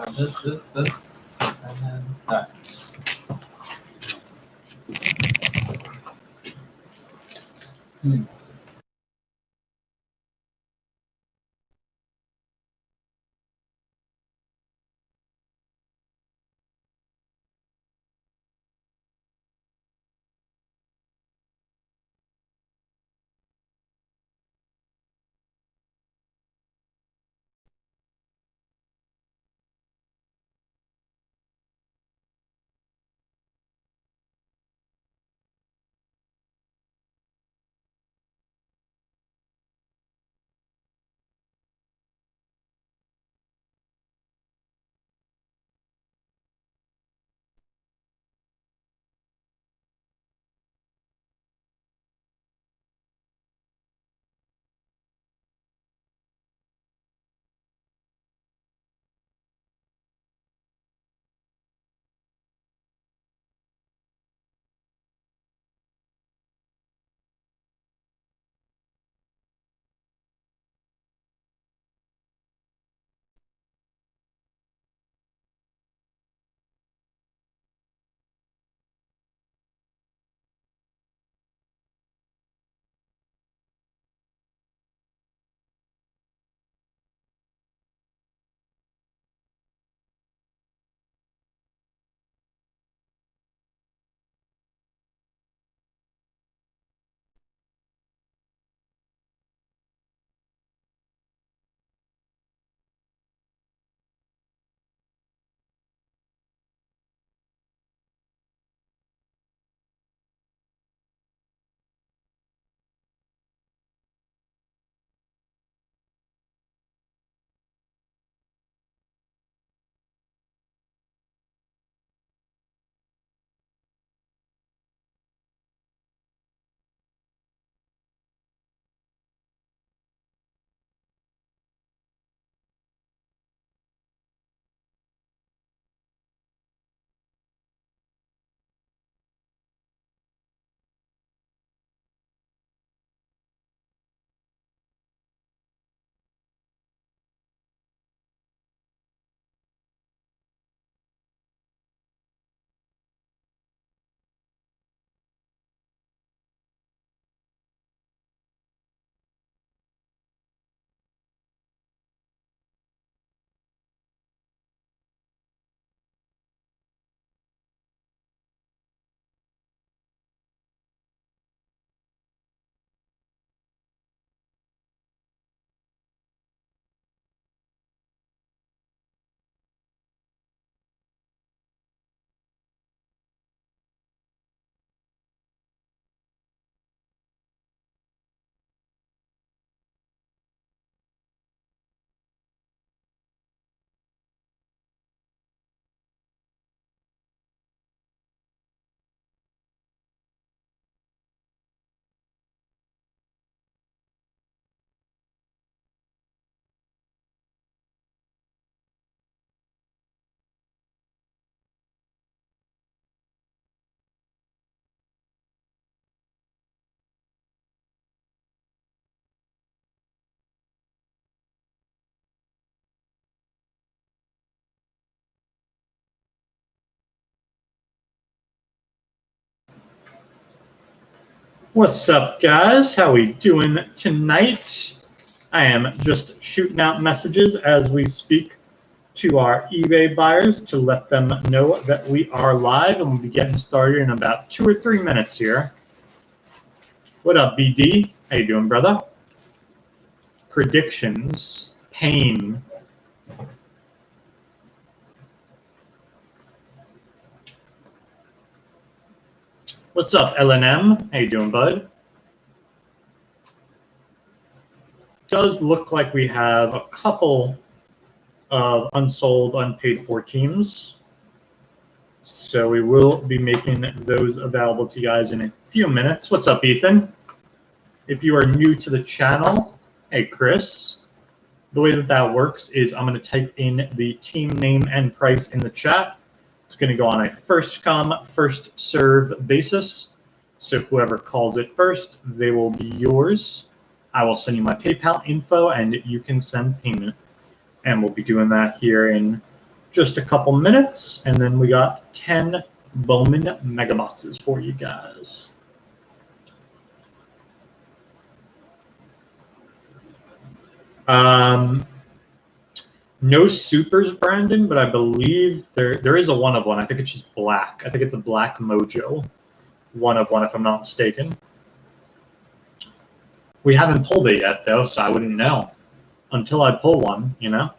this, and then that. What's up, guys? How we doing tonight? I am just shooting out messages as we speak to our eBay buyers to let them know that we are live, and we'll be getting started in about 2 or 3 minutes here. What up, BD? How you doing, brother? Predictions. Pain. What's up, LNM? How you doing, bud? Does look like we have a couple of unsold, unpaid for teams. So we will be making those available to you guys in a few minutes. What's up, Ethan? If you are new to the channel, hey, Chris. The way that works is I'm going to type in the team name and price in the chat. It's going to go on a first come, first serve basis. So whoever calls it first, they will be yours. I will send you my PayPal info and you can send payment. And we'll be doing that here in just a couple minutes, and then we got 10 Bowman mega boxes for you guys. No supers, Brandon, but I believe there is a one of one. I think it's just black. I think it's a black mojo. One of one, if I'm not mistaken. We haven't pulled it yet, though, so I wouldn't know until I pull one, you know?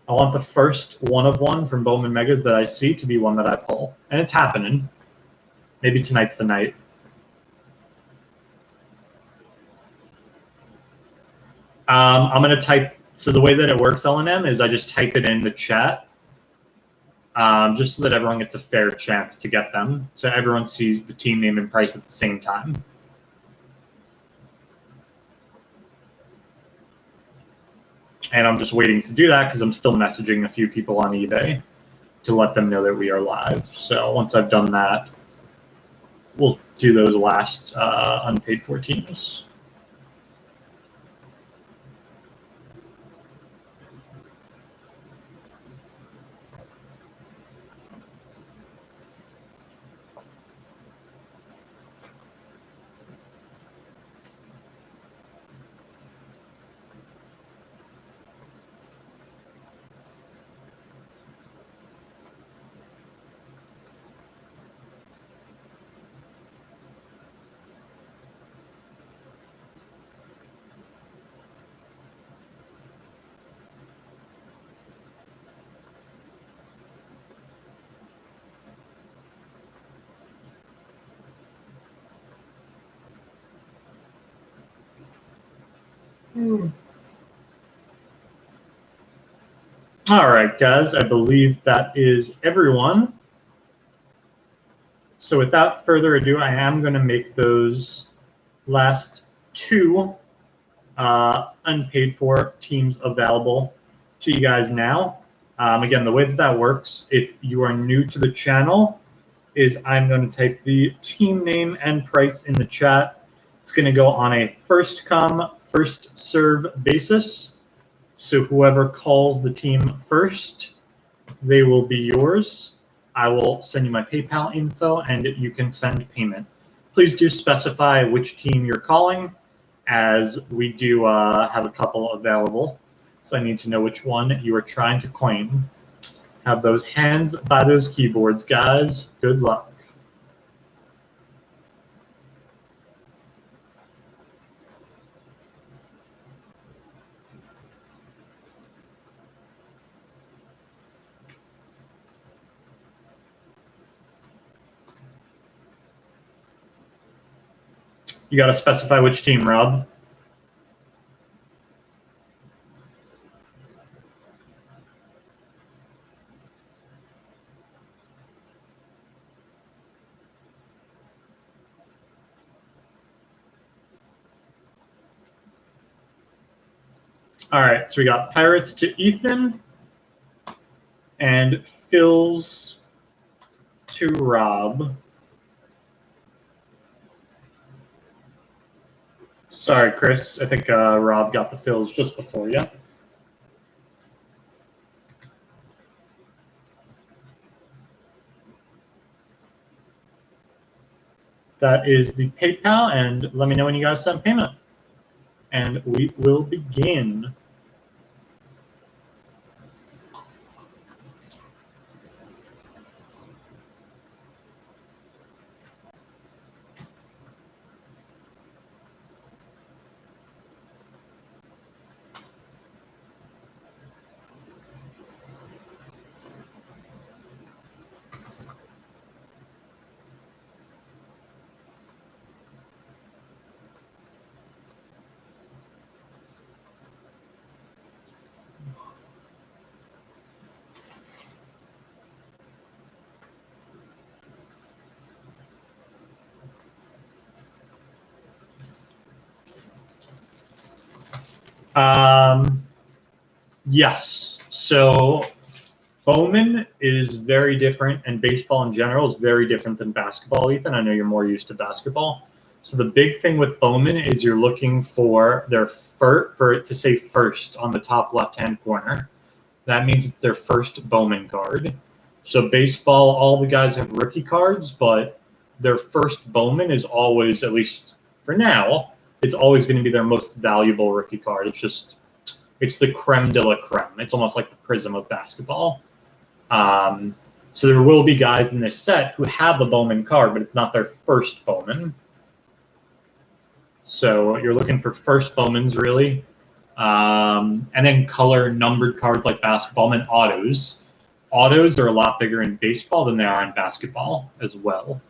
I want the first one of one from Bowman Megas that I see to be one that I pull. And it's happening. Maybe tonight's the night. I'm going to type. So the way that it works, LNM, is I just type it in the chat just so that everyone gets a fair chance to get them. So everyone sees the team name and price at the same time. And I'm just waiting to do that because I'm still messaging a few people on eBay to let them know that we are live. So once I've done that, we'll do those last unpaid for teams. All right, guys, I believe that is everyone. So without further ado, I am going to make those last two unpaid for teams available to you guys now. Again, the way that that works, if you are new to the channel, is I'm going to type the team name and price in the chat. It's going to go on a first come, first serve basis. So whoever calls the team first, they will be yours. I will send you my PayPal info and you can send payment. Please do specify which team you're calling, as we do have a couple available. So I need to know which one you are trying to claim. Have those hands by those keyboards, guys. Good luck. You got to specify which team, Rob. All right, so we got Pirates to Ethan and Phils to Rob. Sorry, Chris. I think Rob got the Phils just before you. That is the PayPal, and let me know when you guys send payment. And we will begin. Yes. So Bowman is very different, and baseball in general is very different than basketball, Ethan. I know you're more used to basketball. So the big thing with Bowman is you're looking for their for it to say first on the top left-hand corner. that means it's their first Bowman card. So baseball, all the guys have rookie cards, but their first Bowman is always, at least for now, it's always going to be their most valuable rookie card. It's the creme de la creme. It's almost like the prism of basketball. So there will be guys in this set who have a Bowman card, but it's not their first Bowman. So you're looking for first Bowmans, really. And then color numbered cards like basketball and autos. Autos are a lot bigger in baseball than they are in basketball as well.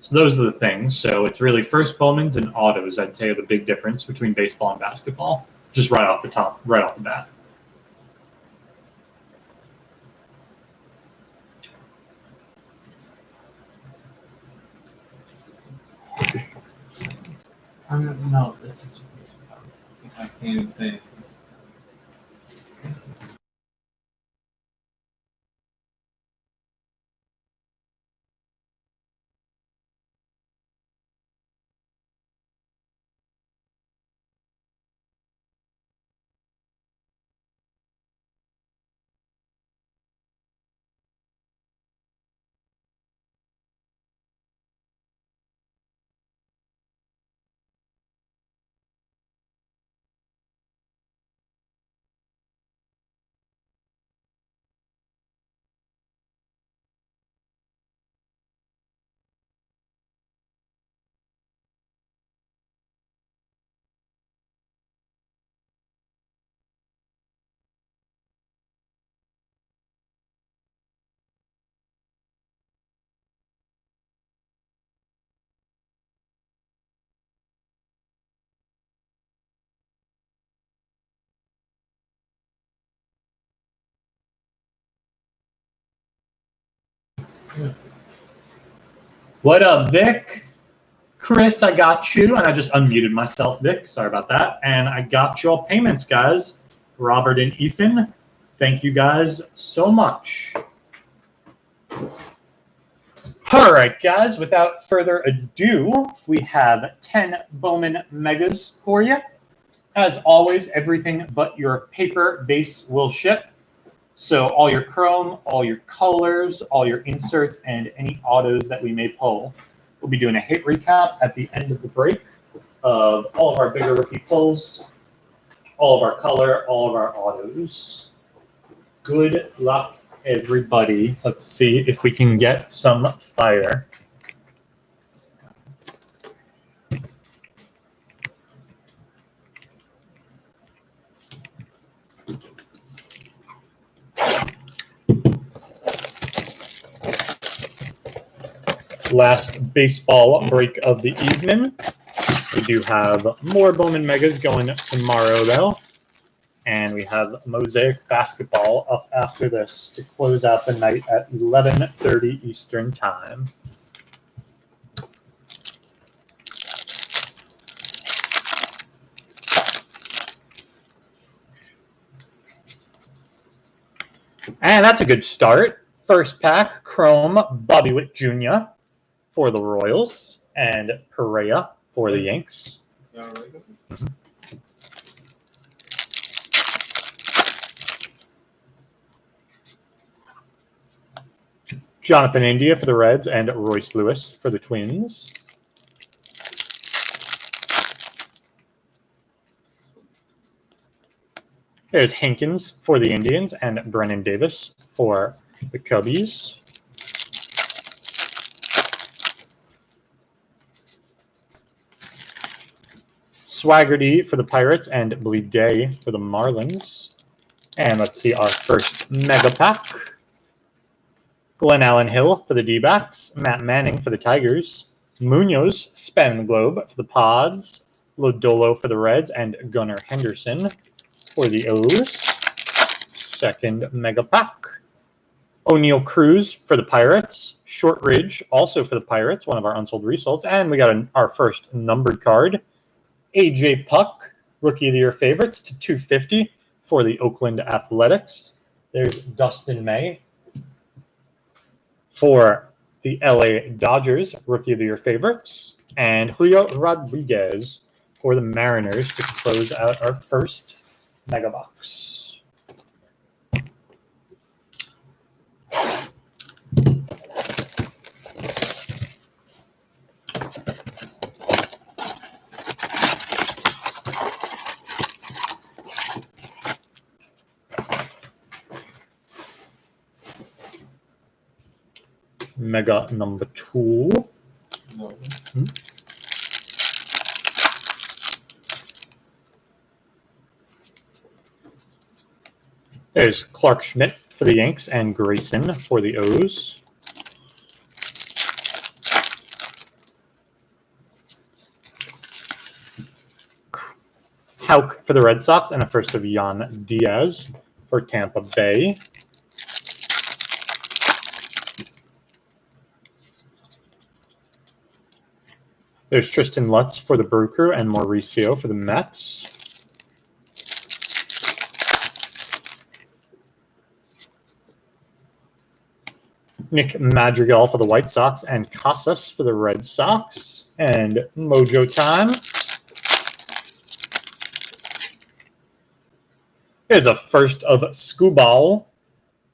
So those are the things. So it's really first Bowmans and autos, I'd say, are the big difference between baseball and basketball, just right off the top, right off the bat. No, this is I can't even say. This is What up, Vic? Chris, I got you. And I just unmuted myself, Vic. Sorry about that. And I got your payments, guys. Robert and Ethan, thank you guys so much. All right, guys, without further ado, we have 10 Bowman Megas for you. As always, everything but your paper base will ship. So all your chrome, all your colors, all your inserts, and any autos that we may pull. We'll be doing a hit recap at the end of the break of all of our bigger rookie pulls, all of our color, all of our autos. Good luck, everybody. Let's see if we can get some fire. Last baseball break of the evening. We do have more Bowman Megas going tomorrow, though. And we have Mosaic Basketball up after this to close out the night at 11:30 Eastern Time. And that's a good start. First pack, Chrome, Bobby Witt Jr. for the Royals, and Perea for the Yanks. Mm-hmm. Jonathan India for the Reds, and Royce Lewis for the Twins. There's Hankins for the Indians, and Brennan Davis for the Cubbies. Swaggerty for the Pirates, and Bleed Day for the Marlins. And let's see our first mega pack. Glenn Allen Hill for the D-backs, Matt Manning for the Tigers, Munoz, Span the Globe for the Pods, Lodolo for the Reds, and Gunnar Henderson for the O's. Second mega pack. O'Neal Cruz for the Pirates, Shortridge also for the Pirates, one of our unsold results, and we got our first numbered card. AJ Puck, Rookie of the Year favorites to 250 for the Oakland Athletics. There's Dustin May for the LA Dodgers, Rookie of the Year favorites, and Julio Rodriguez for the Mariners to close out our first mega box. Mega number 2. No. There's Clark Schmidt for the Yanks and Grayson for the O's. Houck for the Red Sox and a first of Yan Diaz for Tampa Bay. There's Tristan Lutz for the Brew Crew and Mauricio for the Mets. Nick Madrigal for the White Sox and Casas for the Red Sox. And Mojo time. Here's a first of Skubal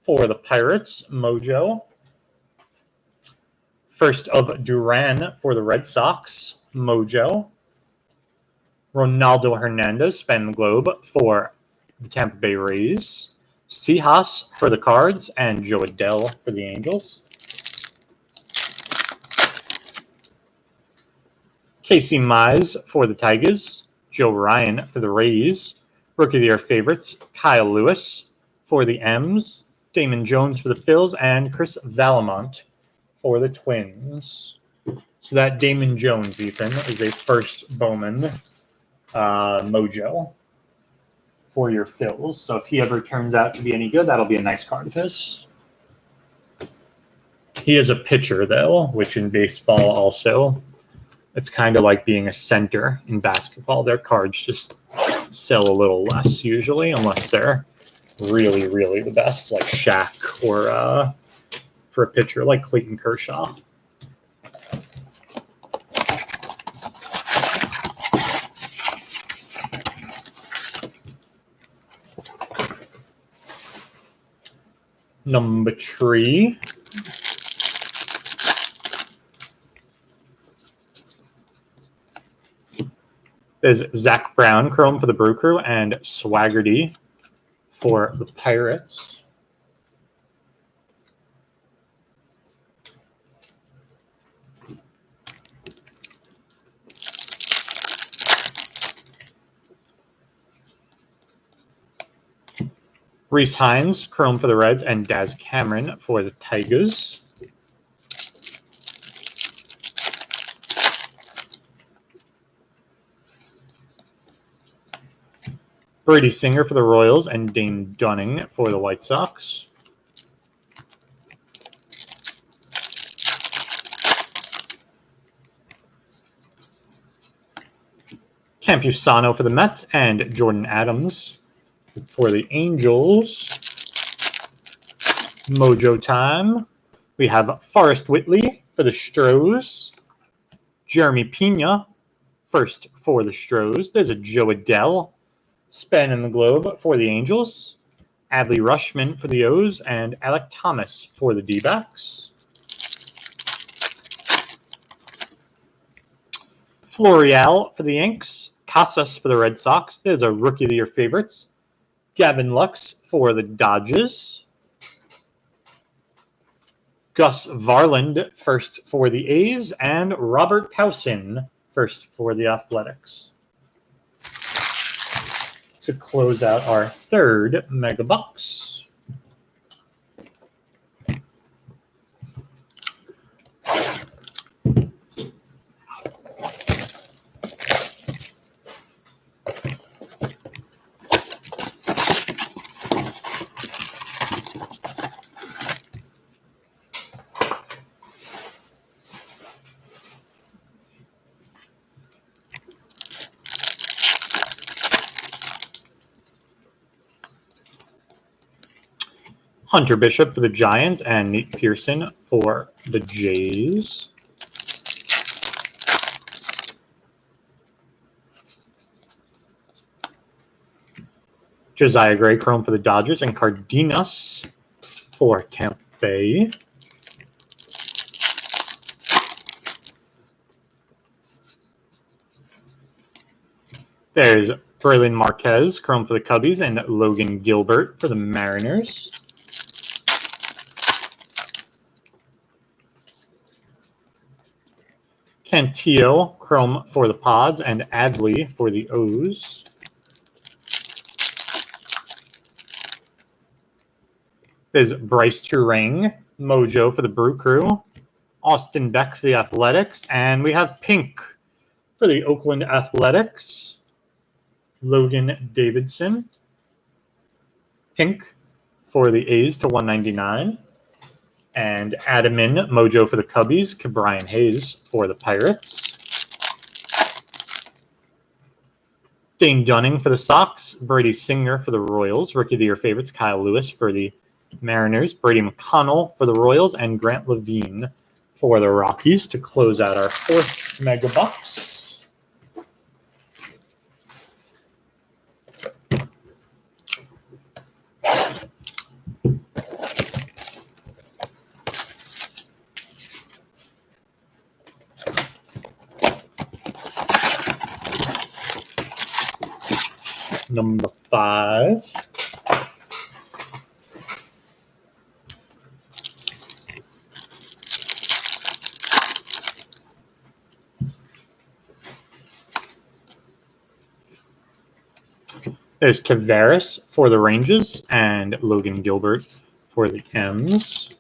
for the Pirates, Mojo. First of Duran for the Red Sox, Mojo. Ronaldo Hernandez, Span the Globe for the Tampa Bay Rays. Seahas for the Cards and Joe Adell for the Angels. Casey Mize for the Tigers. Joe Ryan for the Rays. Rookie of the Year favorites, Kyle Lewis for the M's. Damon Jones for the Phils. And Chris Valamont for the Twins. So that Damon Jones, Ethan, is a first Bowman Mojo for your Phils. So if he ever turns out to be any good, that'll be a nice card of his. He is a pitcher, though, which in baseball also, it's kind of like being a center in basketball. Their cards just sell a little less usually, unless they're really, really the best, like Shaq, or for a pitcher like Clayton Kershaw. Number 3. There's Zach Brown, Chrome for the Brew Crew, and Swaggerty for the Pirates. Reese Hines, Chrome for the Reds, and Daz Cameron for the Tigers. Brady Singer for the Royals and Dane Dunning for the White Sox. Campusano for the Mets and Jordan Adams for the Angels. Mojo time. We have Forrest Whitley for the Stros. Jeremy Pena, first for the Stros. There's a Joe Adell, Span the Globe for the Angels. Adley Rushman for the O's, and Alec Thomas for the D-backs. Florial for the Yanks. Casas for the Red Sox. There's a Rookie of the Year favorites. Gavin Lux for the Dodgers. Gus Varland, first for the A's, and Robert Powson, first for the Athletics. To close out our third Mega Box. Hunter Bishop for the Giants and Nate Pearson for the Jays. Josiah Gray Chrome for the Dodgers and Cardenas for Tampa Bay. There's Braylon Marquez Chrome for the Cubbies and Logan Gilbert for the Mariners. Cantillo, chrome for the Pods, and Adley for the O's. There's Bryce Turang, Mojo for the Brew Crew, Austin Beck for the Athletics, and we have pink for the Oakland Athletics, Logan Davidson. Pink for the A's to 199. And Adamin, Mojo for the Cubbies, Brian Hayes for the Pirates. Dane Dunning for the Sox, Brady Singer for the Royals, Rookie of the Year favorites, Kyle Lewis for the Mariners, Brady McConnell for the Royals, and Grant Levine for the Rockies to close out our fourth Mega Box. Number 5. There's Tavares for the Rangers and Logan Gilbert for the M's.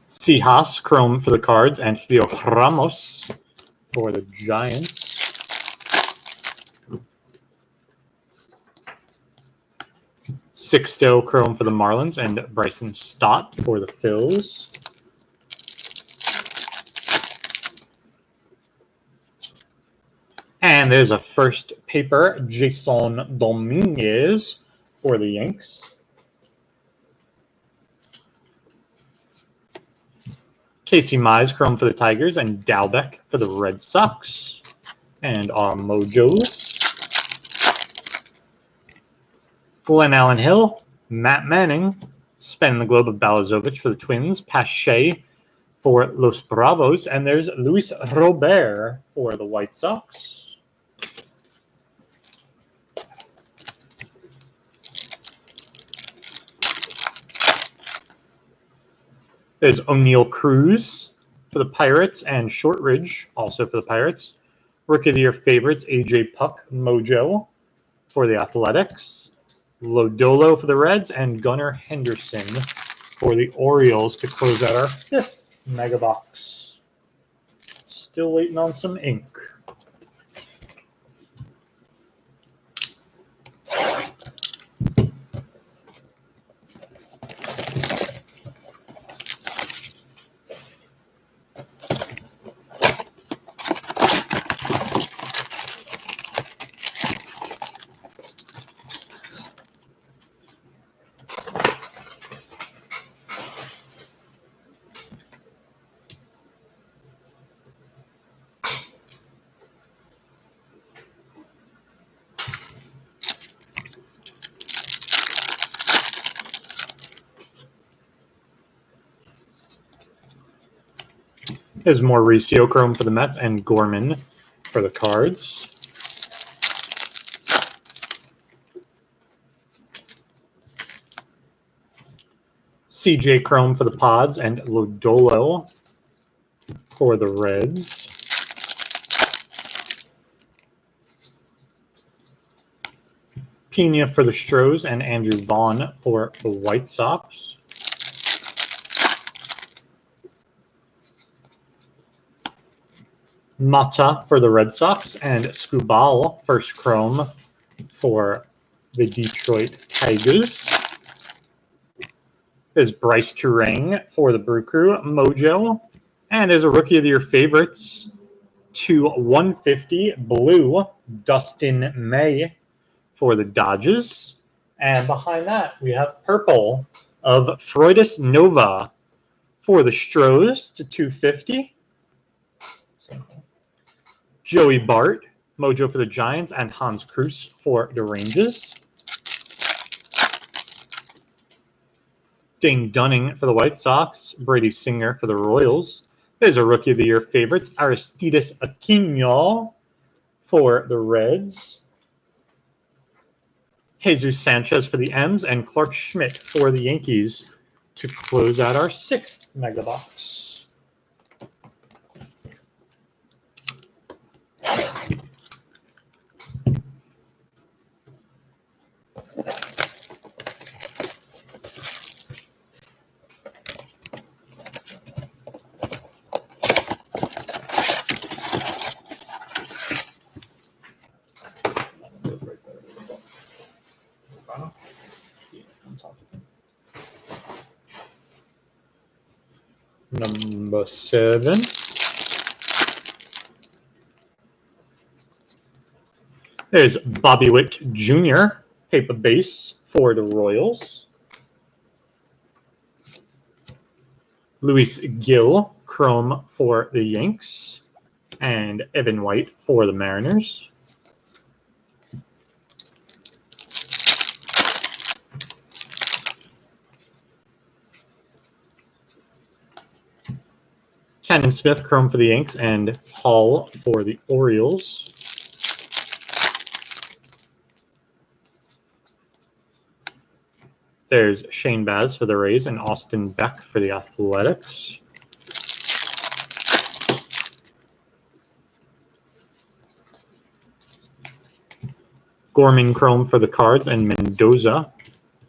Seahawks, chrome for the Cards, and Julio Ramos for the Giants. Sixto, chrome for the Marlins, and Bryson Stott for the Phils. And there's a first paper, Jason Dominguez for the Yanks. Casey Mize, chrome for the Tigers, and Dalbec for the Red Sox. And our Mojos. Glenn Allen Hill, Matt Manning, Spin the Globe of Balazovic for the Twins, Pache for Los Bravos, and there's Luis Robert for the White Sox. There's O'Neal Cruz for the Pirates and Shortridge also for the Pirates. Rookie of the Year favorites, AJ Puck, Mojo for the Athletics. Lodolo for the Reds and Gunnar Henderson for the Orioles to close out our fifth Mega Box. Still waiting on some ink. There's Mauricio chrome for the Mets and Gorman for the Cards. CJ chrome for the Pods and Lodolo for the Reds. Pena for the Stros and Andrew Vaughn for the White Sox. Mata for the Red Sox and Scubal, first chrome for the Detroit Tigers. There's Bryce Turang for the Brew Crew, Mojo. And there's a Rookie of the Year favorites to 150 blue, Dustin May for the Dodgers. And behind that, we have purple of Freudis Nova for the Stros to 250. Joey Bart, Mojo for the Giants, and Hans Cruz for the Rangers. Dane Dunning for the White Sox, Brady Singer for the Royals. There's a Rookie of the Year favorites, Aristides Aquino for the Reds. Jesus Sanchez for the M's, and Clark Schmidt for the Yankees to close out our 6th mega box. Number 7. There's Bobby Witt Jr., paper base for the Royals. Luis Gil, chrome for the Yanks. And Evan White for the Mariners. Cannon Smith, chrome for the Yanks, and Hall for the Orioles. There's Shane Baz for the Rays and Austin Beck for the Athletics. Gorman chrome for the Cards and Mendoza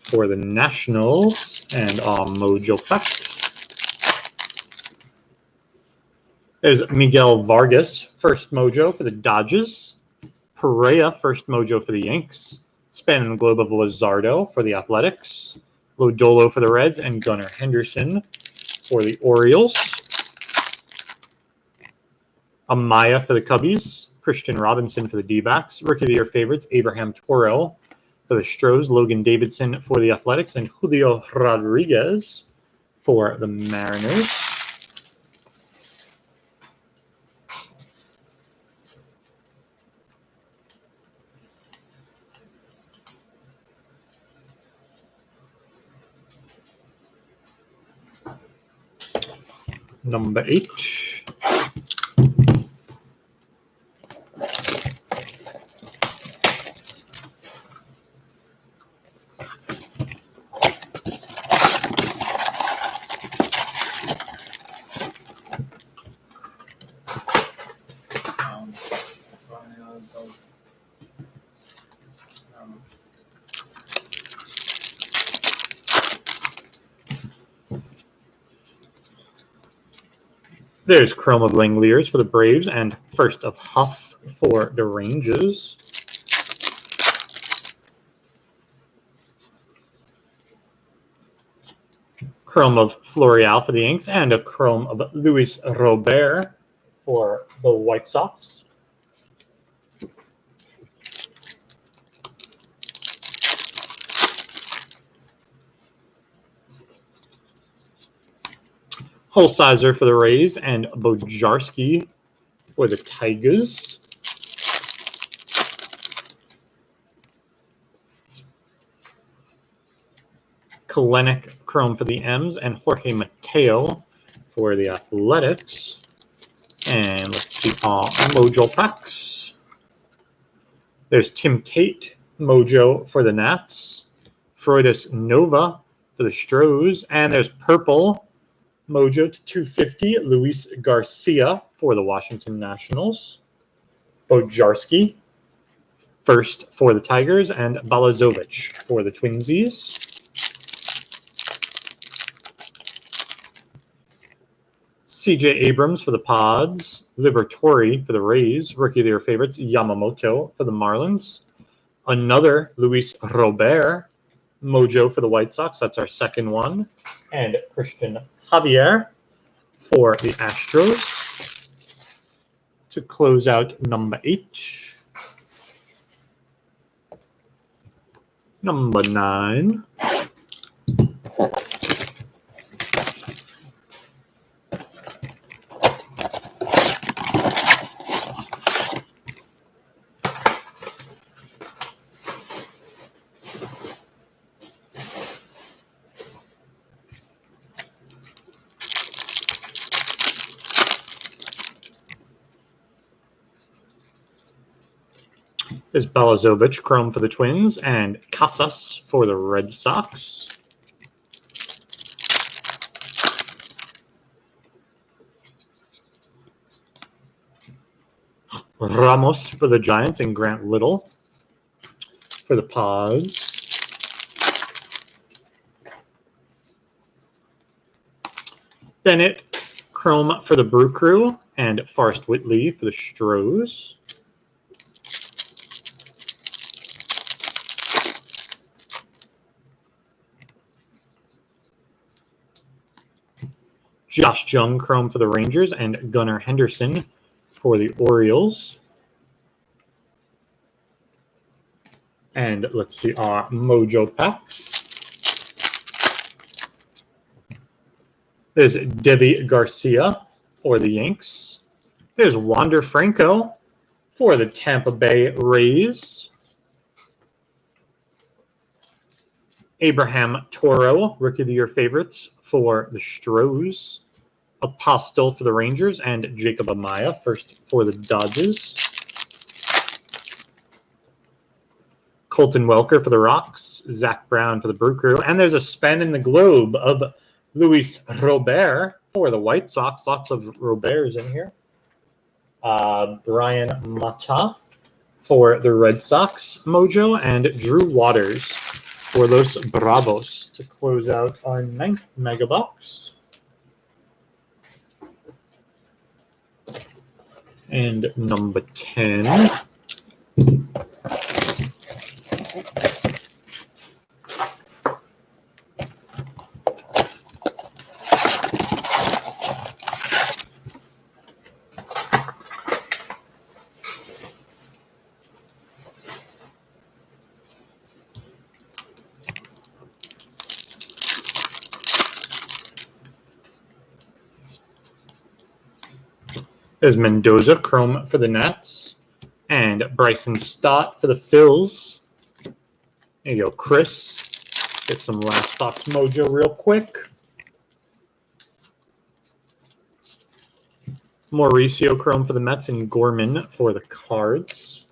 for the Nationals, and Mojo Effect. There's Miguel Vargas, first mojo for the Dodgers. Perea, first mojo for the Yanks. Span and Globe of Luzardo for the Athletics. Lodolo for the Reds, and Gunnar Henderson for the Orioles. Amaya for the Cubbies. Christian Robinson for the D-backs. Rookie of the Year favorites, Abraham Torrell for the Stros. Logan Davidson for the Athletics, and Julio Rodriguez for the Mariners. Number 8. There's Chrome of Langeliers for the Braves, and First of Huff for the Rangers. Chrome of Florial for the Yanks, and a Chrome of Luis Robert for the White Sox. Holsizer for the Rays, and Bojarski for the Tigers. Kalenic chrome for the M's, and Jorge Mateo for the Athletics. And let's see, Mojo packs. There's Tim Tate, Mojo for the Nats. Freudis Nova for the Stros. And there's Purple, Mojo to 250, Luis Garcia for the Washington Nationals. Bojarski, first for the Tigers, and Balazovic for the Twinsies. CJ Abrams for the Pods, Liberatore for the Rays, Rookie of the Year favorites, Yamamoto for the Marlins. Another Luis Robert, Mojo for the White Sox, that's our second one. And Christian Javier for the Astros to close out number 8. Number 9. There's Balazovic, chrome for the Twins, and Casas for the Red Sox. Ramos for the Giants and Grant Little for the Pods. Bennett, chrome for the Brew Crew, and Forrest Whitley for the Stros. Josh Jung, chrome for the Rangers, and Gunnar Henderson for the Orioles. And let's see our Mojo packs. There's Devi Garcia for the Yanks. There's Wander Franco for the Tampa Bay Rays. Abraham Toro, Rookie of the Year favorites for the Stros. Apostle for the Rangers, and Jacob Amaya, first for the Dodgers. Colton Welker for the Rocks. Zach Brown for the Brew Crew. And there's a span in the globe of Luis Robert for the White Sox. Lots of Roberts in here. Brian Mata for the Red Sox Mojo, and Drew Waters for Los Bravos to close out our 9th Mega Box. And number 10. There's Mendoza, chrome for the Nats, and Bryson Stott for the Phils. There you go, Chris. Get some last box mojo real quick. Mauricio, chrome for the Mets, and Gorman for the Cards.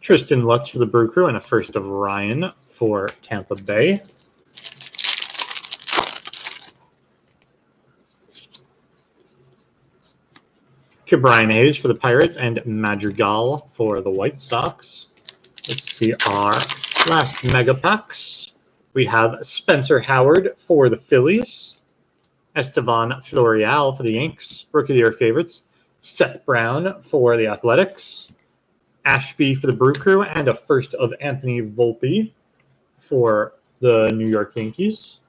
Tristan Lutz for the Brew Crew, and a first of Ryan for Tampa Bay. Brian Hayes for the Pirates, and Madrigal for the White Sox. Let's see our last Mega Packs. We have Spencer Howard for the Phillies, Estevan Florial for the Yanks, Rookie of the Year favorites, Seth Brown for the Athletics, Ashby for the Brew Crew, and a first of Anthony Volpe for the New York Yankees.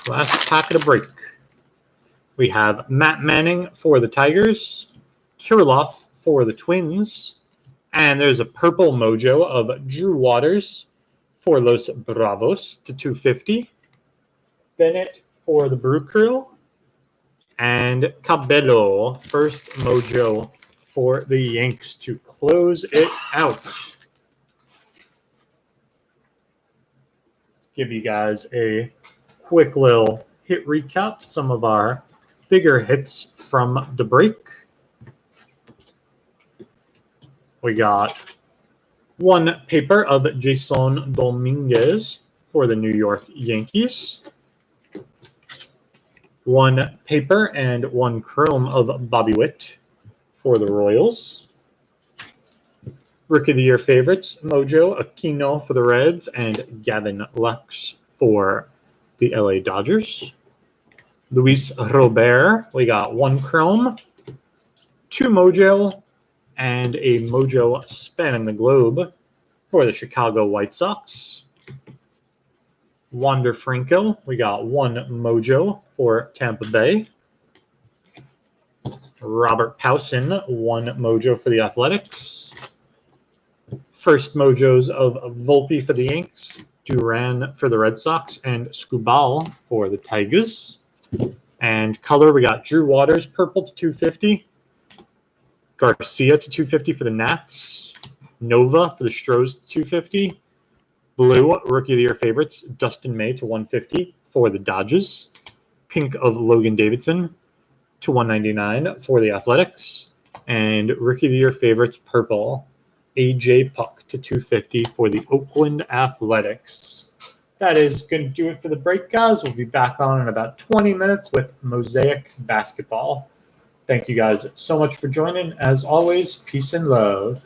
Last packet of break. We have Matt Manning for the Tigers, Kirilloff for the Twins, and there's a purple mojo of Drew Waters for Los Bravos to 250, Bennett for the Brew Crew, and Cabello, first mojo for the Yanks to close it out. Give you guys a quick little hit recap, some of our bigger hits from the break. We got one paper of Jason Dominguez for the New York Yankees, one paper and one chrome of Bobby Witt for the Royals, Rookie of the Year favorites, Mojo Aquino for the Reds, and Gavin Lux for the LA Dodgers. Luis Robert, we got one chrome, two mojo, and a mojo spanning the globe for the Chicago White Sox. Wander Franco, we got one mojo for Tampa Bay. Robert Powson, one mojo for the Athletics. First mojos of Volpe for the Yanks, Duran for the Red Sox, and Scubal for the Tigers. And color, we got Drew Waters, purple to 250. Garcia to 250 for the Nats. Nova for the Stros to 250. Blue, Rookie of the Year favorites, Dustin May to 150 for the Dodgers. pink of Logan Davidson to 199 for the Athletics. And Rookie of the Year favorites, purple, AJ Puck to 250 for the Oakland Athletics. That is going to do it for the break, guys. We'll be back on in about 20 minutes with Mosaic Basketball. Thank you guys so much for joining. As always, peace and love.